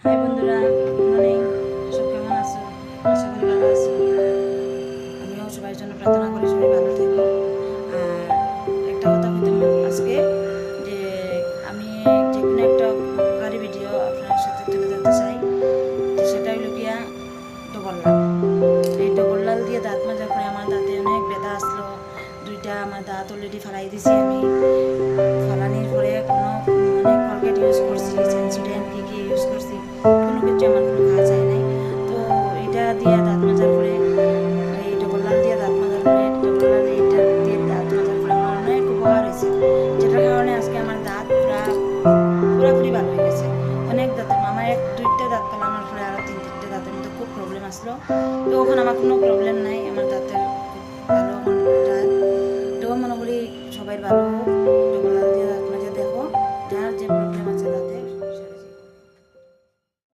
High বন্ধুরা, good morning. সব কেমন আছো? আশা করি ভালো আছো। আমিও সবার জন্য প্রার্থনা করি সবাই ভালো থেকো। আর একটা কথা হইতে আজকে যে আমি যে কোনো একটা উপকারী ভিডিও আপনার সাথে তুলে ধরতে চাই। তো সেটা হলো গিয়া ডবল লাল। এই ডবল লাল দিয়ে দাঁত মাজার পরে আমার দাঁতে অনেক ব্যথা আসলো। দুইটা আমার দাঁত অলরেডি ফালাই দিছি আমি। ফালানির পরে কোনো কলগেট ইউজ করছি, সেন্সোডেন্ট কী ইউজ করছি, কোনো কিছু আমার কোনো কাজ হয় নাই। তো এটা দিয়ে দাঁত মাজার পরে, এই ডবল লাল দিয়ে দাঁত মাজার পরে, ডবল লাল এইটা দিয়ে দাঁত মাজার পরে আমার অনেক উপকার হয়েছে, যেটার কারণে আজকে আমার দাঁত পুরাপুরি ভালো হয়ে গেছে। অনেক দাঁতের আমার দুইটা দাঁত ফালানোর পরে আরও তিনটে দাঁতের মধ্যে খুব প্রবলেম আসলো। তো এখন আমার কোনো প্রবলেম নাই, আমার দাঁতের খুব ভালো এখন। তো মনে করি সবাই ভালো হোক।